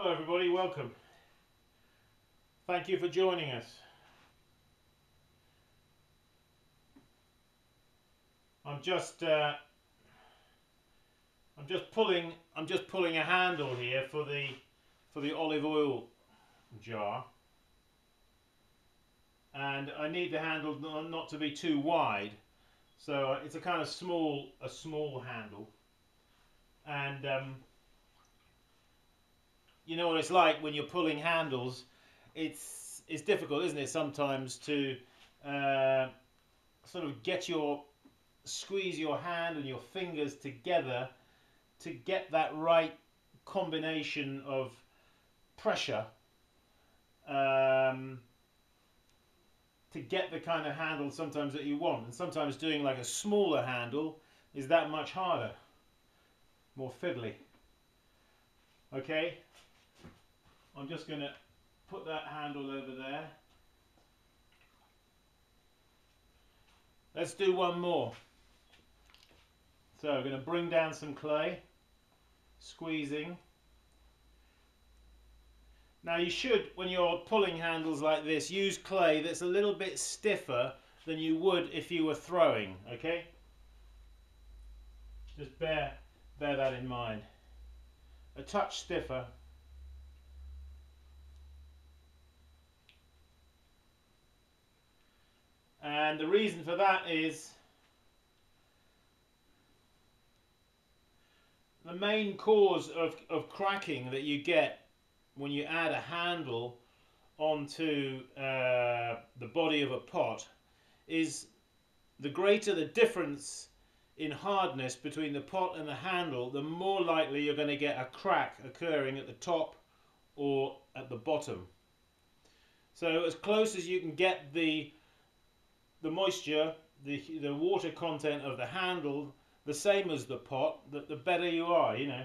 Hello everybody, welcome. Thank you for joining us. I'm just pulling a handle here for the olive oil jar, and I need the handle not to be too wide, so it's a kind of small handle. And you know what it's like when you're pulling handles. It's difficult, isn't it, sometimes to sort of squeeze your hand and your fingers together to get that right combination of pressure to get the kind of handle sometimes that you want. And sometimes doing like a smaller handle is that much harder, more fiddly. Okay, I'm just going to put that handle over there. Let's do one more. So I'm going to bring down some clay, squeezing. Now you should, when you're pulling handles like this, use clay that's a little bit stiffer than you would if you were throwing, okay? Just bear that in mind. A touch stiffer. And the reason for that is the main cause of cracking that you get when you add a handle onto the body of a pot is the greater the difference in hardness between the pot and the handle, the more likely you're going to get a crack occurring at the top or at the bottom. So as close as you can get the moisture, the water content of the handle the same as the pot, the better you are, you know.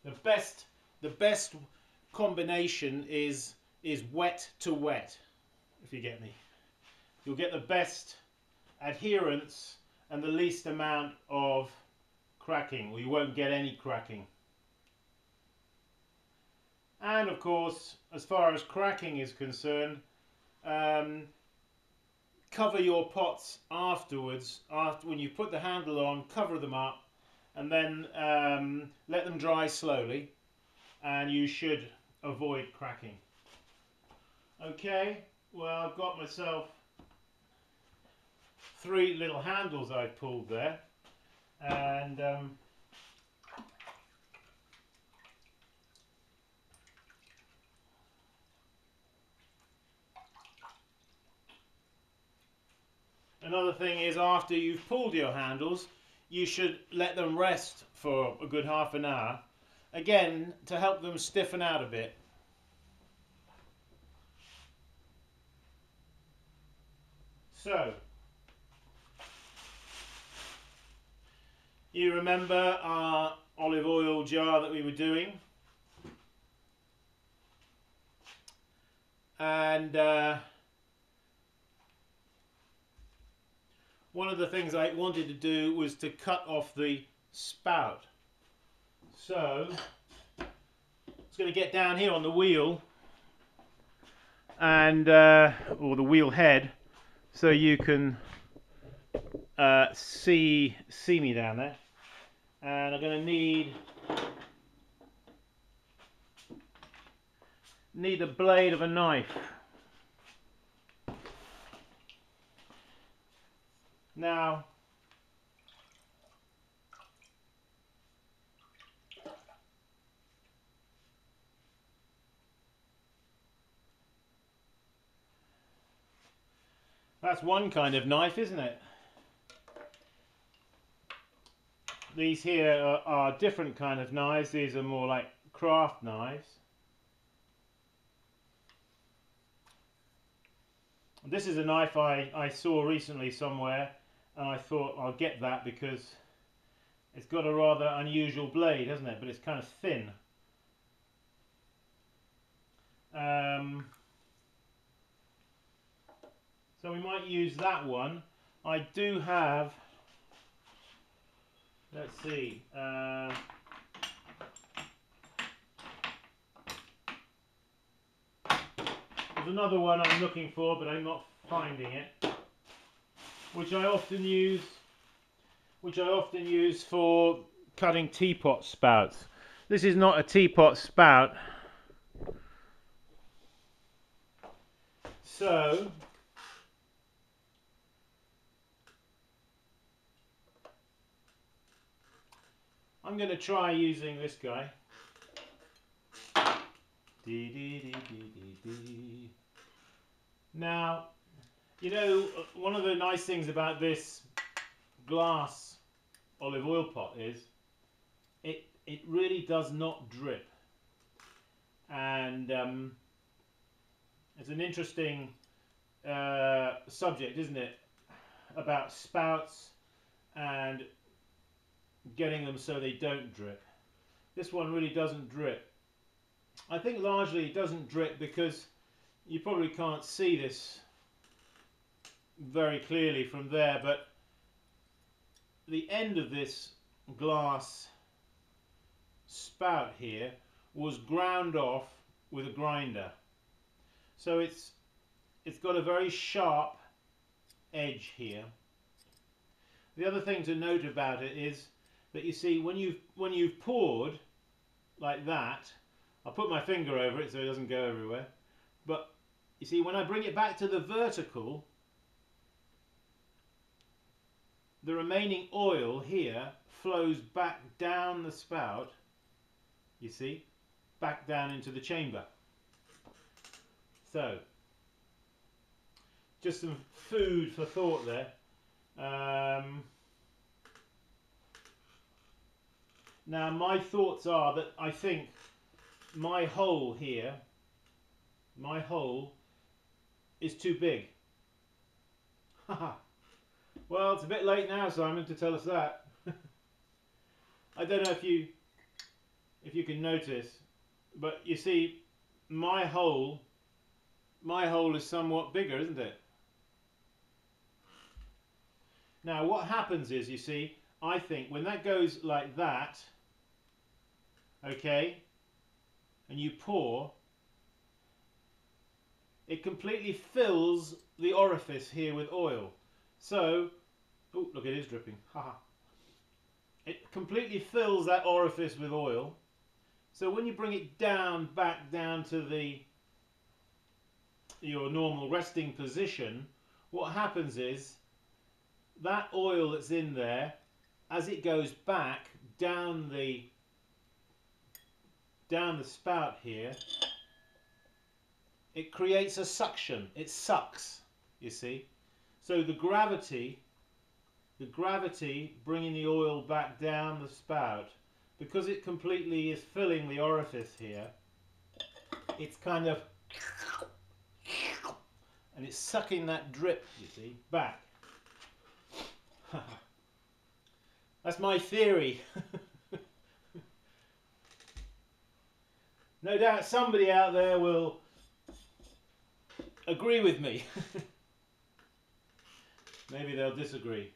The best combination is wet to wet, if you get me. You'll get the best adherence and the least amount of cracking, or you won't get any cracking. And of course, as far as cracking is concerned, cover your pots afterwards. When you put the handle on, cover them up, and then let them dry slowly, and you should avoid cracking. Okay, well, I've got myself 3 little handles I've pulled there, and another thing is, after you've pulled your handles, you should let them rest for a good half an hour, again to help them stiffen out a bit. So, you remember our olive oil jar that we were doing? And one of the things I wanted to do was to cut off the spout. So, it's going to get down here on the wheel, and or the wheel head, so you can see me down there. And I'm going to need a blade of a knife. Now, that's one kind of knife, isn't it? These here are different kind of knives. These are more like craft knives. This is a knife I saw recently somewhere, and I thought I'll get that because it's got a rather unusual blade, hasn't it? But it's kind of thin. So we might use that one. I do have, let's see, There's another one I'm looking for, but I'm not finding it, which I often use for cutting teapot spouts. This is not a teapot spout, so I'm going to try using this guy. Now, you know, one of the nice things about this glass olive oil pot is it really does not drip, and it's an interesting subject, isn't it, about spouts and getting them so they don't drip. This one really doesn't drip. I think largely it doesn't drip because you probably can't see this very clearly from there, but the end of this glass spout here was ground off with a grinder, so it's got a very sharp edge here. The other thing to note about it is that, you see, when you've poured like that, I'll put my finger over it so it doesn't go everywhere, but you see, when I bring it back to the vertical, the remaining oil here flows back down the spout, you see, back down into the chamber. So, just some food for thought there. Now, my thoughts are that I think my hole here, my hole is too big. Well, it's a bit late now, Simon, to tell us that. I don't know if you can notice, but you see, my hole is somewhat bigger, isn't it? Now, what happens is, you see, I think when that goes like that, okay, and you pour, it completely fills the orifice here with oil. So, oh, look, it is dripping. Haha. It completely fills that orifice with oil. So when you bring it down, back down to your normal resting position, what happens is that oil that's in there, as it goes back down the spout here, it creates a suction. It sucks, you see. So the gravity bringing the oil back down the spout, because it completely is filling the orifice here, it's kind of, and it's sucking that drip, you see, back. That's my theory. No doubt somebody out there will agree with me. Maybe they'll disagree.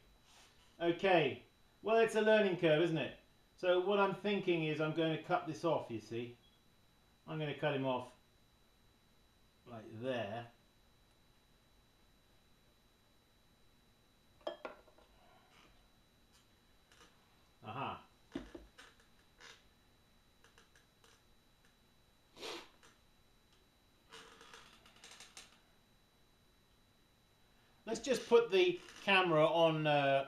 Okay, well, it's a learning curve, isn't it? So what I'm thinking is I'm going to cut this off, you see. I'm going to cut him off like there. Aha. Let's just put the camera on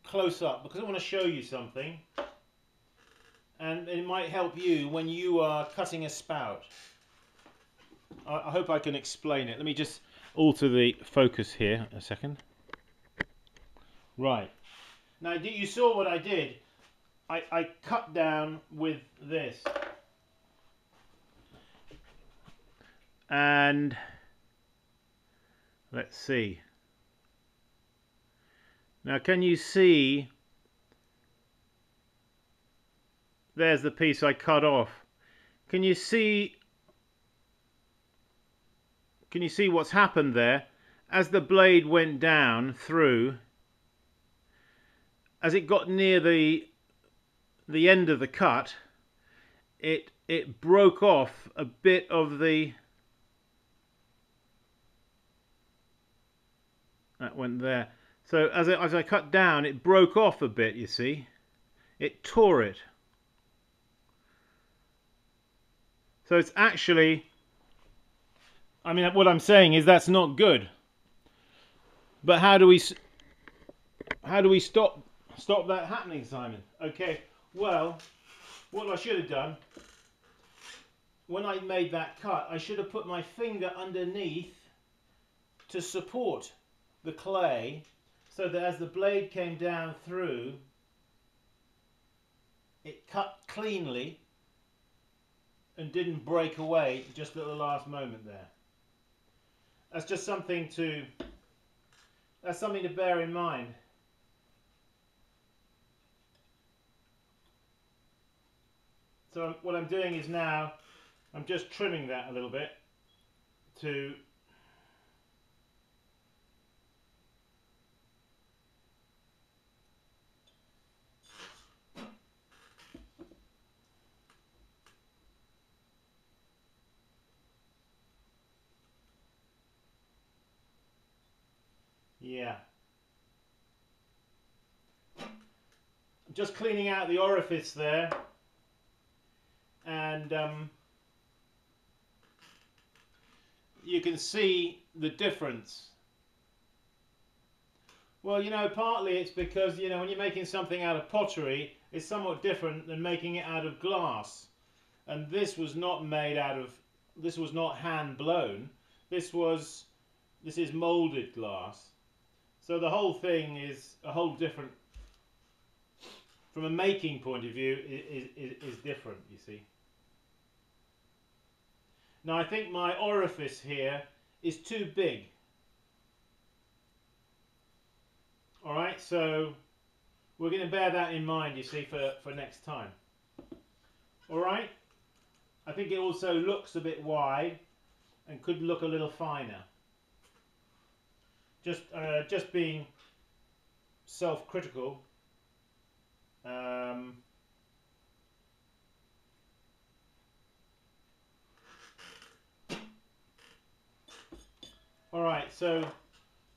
close up, because I want to show you something, and it might help you when you are cutting a spout. I hope I can explain it. Let me just alter the focus here a second. Right. Now, you saw what I did. I cut down with this. And let's see. Now, can you see? There's the piece I cut off. Can you see what's happened there? As the blade went down through, as it got near the end of the cut, it broke off a bit of the That went there. So as I cut down, it broke off a bit, you see. It tore it. So it's actually, I mean, what I'm saying is that's not good. But how do we stop that happening, Simon? Okay, well, what I should have done, when I made that cut, I should have put my finger underneath to support the clay, so that as the blade came down through, it cut cleanly and didn't break away just at the last moment there. That's just something to bear in mind. So what I'm doing is now I'm just trimming that a little bit to yeah. I'm just cleaning out the orifice there, and you can see the difference. Well, you know, partly it's because, you know, when you're making something out of pottery, it's somewhat different than making it out of glass. And this was not made out of, this was not hand blown. This is molded glass. So the whole thing is a whole different, from a making point of view, is different, you see. Now I think my orifice here is too big. Alright, so we're going to bear that in mind, you see, for next time. Alright, I think it also looks a bit wide and could look a little finer. Just being self-critical. Alright, so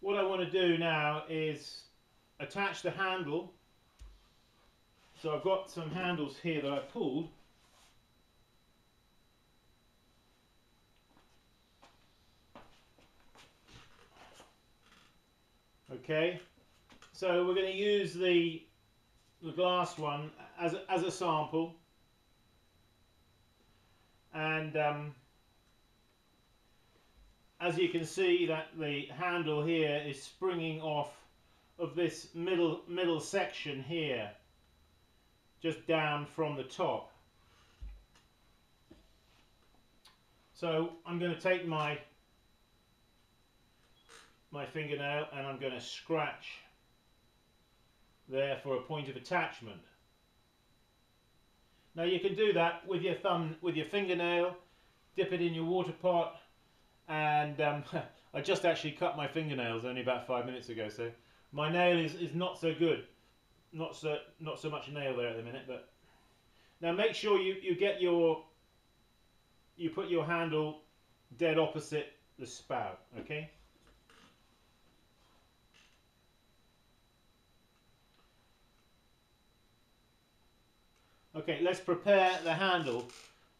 what I want to do now is attach the handle. So I've got some handles here that I pulled. Okay, so we're going to use the glass one as a sample, and as you can see, that the handle here is springing off of this middle section here, just down from the top. So I'm going to take my fingernail and I'm going to scratch there for a point of attachment. Now you can do that with your thumb, with your fingernail, dip it in your water pot, and I just actually cut my fingernails only about 5 minutes ago, so my nail is not so good, not so much nail there at the minute. But now make sure you put your handle dead opposite the spout, okay? Okay, let's prepare the handle.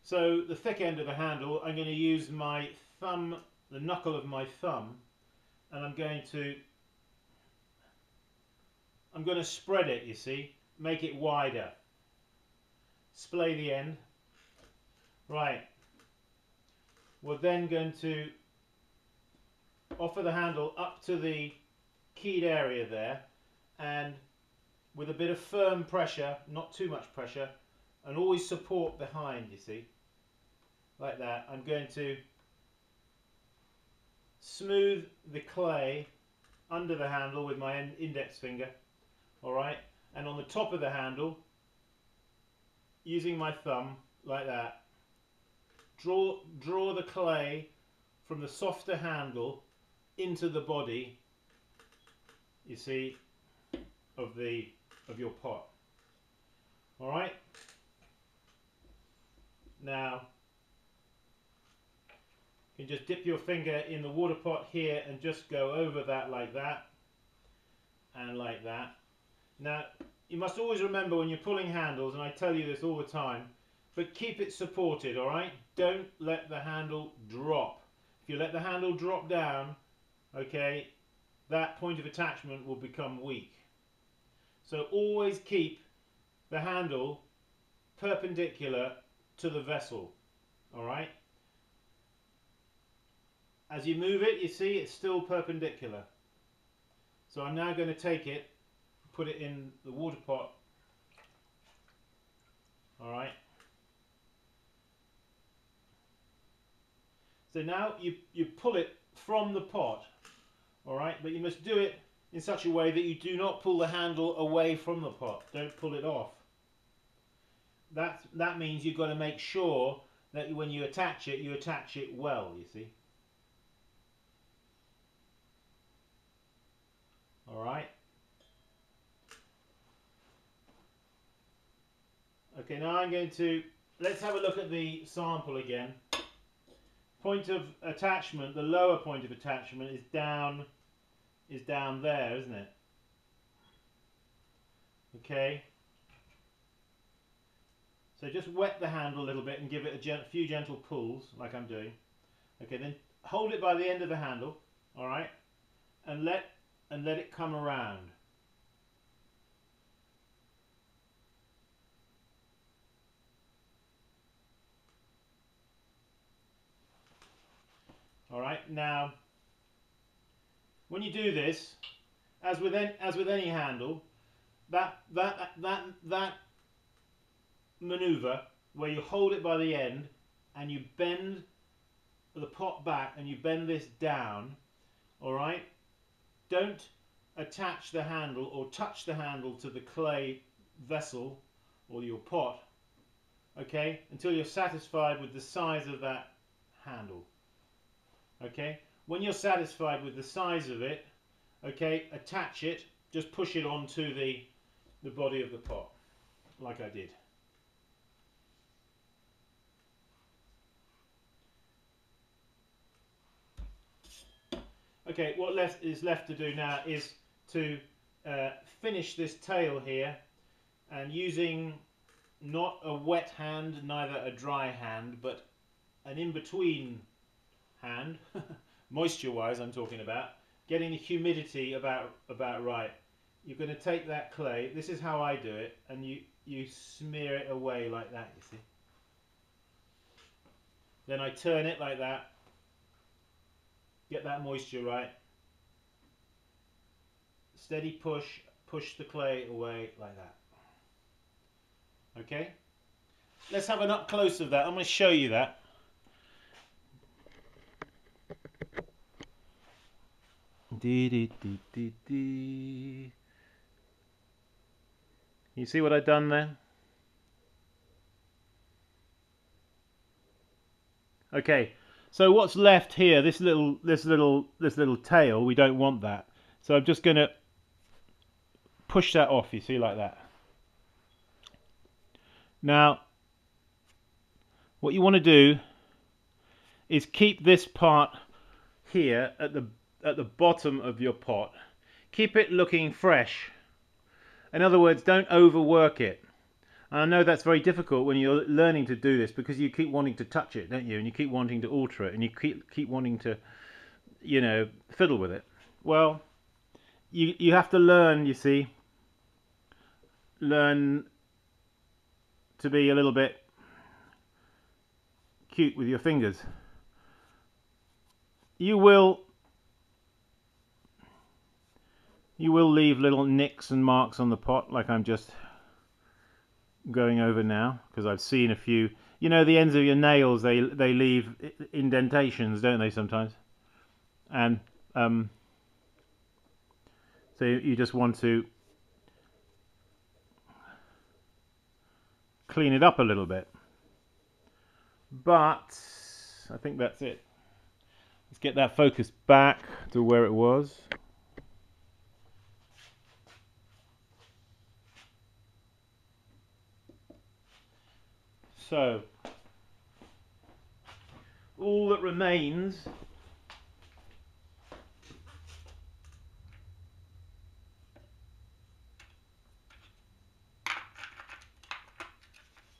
So the thick end of the handle, I'm going to use my thumb, the knuckle of my thumb, and I'm going to spread it, you see, make it wider. Splay the end. Right. We're then going to offer the handle up to the keyed area there, and with a bit of firm pressure, not too much pressure, and always support behind, you see, like that. I'm going to smooth the clay under the handle with my index finger, alright, and on the top of the handle, using my thumb, like that, draw the clay from the softer handle into the body, you see, of your pot. Alright? Now, You can just dip your finger in the water pot here and just go over that like that and like that. Now you must always remember when you're pulling handles, and I tell you this all the time, but keep it supported, alright? Don't let the handle drop. If you let the handle drop down, okay, that point of attachment will become weak. So always keep the handle perpendicular to the vessel, alright? As you move it, you see it's still perpendicular. So I'm now going to take it, put it in the water pot, alright? So now you pull it from the pot, alright? But you must do it in such a way that you do not pull the handle away from the pot. Don't pull it off. That means you've got to make sure that when you attach it well, you see. Alright. Okay, now I'm going to, let's have a look at the sample again. Point of attachment, the lower point of attachment is down there, isn't it? Okay. So just wet the handle a little bit and give it a few gentle pulls, like I'm doing. Okay, then hold it by the end of the handle, alright, and let it come around. Alright, now when you do this, as with any handle, that maneuver where you hold it by the end and you bend the pot back and you bend this down, alright, don't attach the handle or touch the handle to the clay vessel or your pot, okay, until you're satisfied with the size of that handle. Okay, when you're satisfied with the size of it, okay, attach it, just push it onto the body of the pot, like I did. Okay, what is left to do now is to finish this tail here, and using not a wet hand, neither a dry hand, but an in-between hand, moisture-wise I'm talking about, getting the humidity about right. You're going to take that clay, this is how I do it, and you smear it away like that, you see. Then I turn it like that, get that moisture right. Steady push the clay away like that. Okay? Let's have an up close of that. I'm going to show you that. You see what I've done there? Okay, so what's left here, this little tail, we don't want that. So I'm just going to push that off, you see, like that. Now, what you want to do is keep this part here at the bottom of your pot. Keep it looking fresh. In other words, don't overwork it. And I know that's very difficult when you're learning to do this, because you keep wanting to touch it, don't you? And you keep wanting to alter it, and you keep wanting to, you know, fiddle with it. Well, you have to learn, you see, learn to be a little bit cute with your fingers. You will leave little nicks and marks on the pot, like I'm just going over now, because I've seen a few. You know, the ends of your nails, they leave indentations, don't they, sometimes? And so you just want to clean it up a little bit. But I think that's it. Let's get that focus back to where it was. So all that remains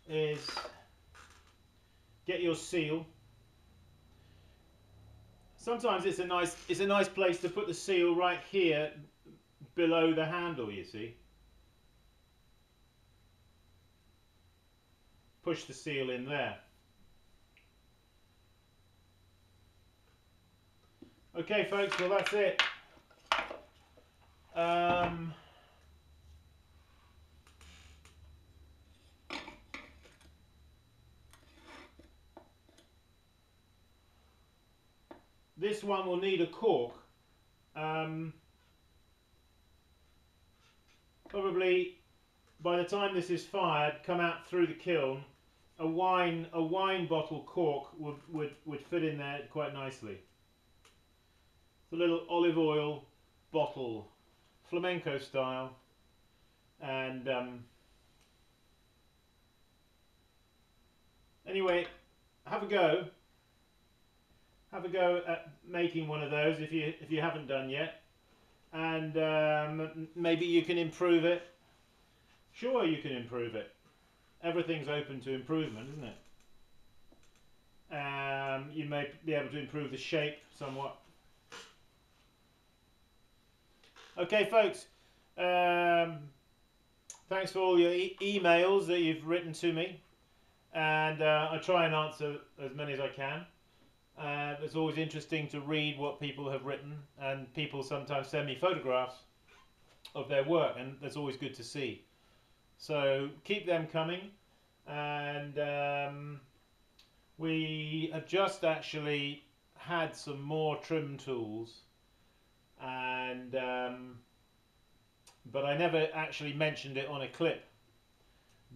is get your seal. Sometimes it's a nice place to put the seal right here below the handle, you see. Push the seal in there. Okay folks, well that's it. This one will need a cork. Probably by the time this is fired, come out through the kiln, a wine bottle cork would fit in there quite nicely. It's a little olive oil bottle, flamenco style, and anyway, have a go at making one of those if you haven't done yet, and maybe you can improve it. Sure, you can improve it. Everything's open to improvement, isn't it? You may be able to improve the shape somewhat. Okay folks, thanks for all your emails that you've written to me, and I try and answer as many as I can. It's always interesting to read what people have written, and people sometimes send me photographs of their work, and that's always good to see. So keep them coming, and we have just actually had some more trim tools, and but I never actually mentioned it on a clip.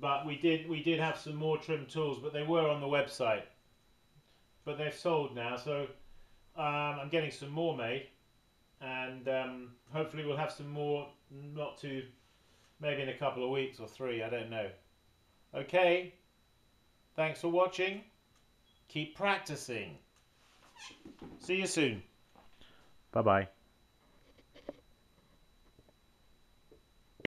But we did have some more trim tools, but they were on the website. But they're sold now, so I'm getting some more made, and hopefully we'll have some more, maybe in a couple of weeks or 3, I don't know. Okay, thanks for watching. Keep practicing. See you soon. Bye bye.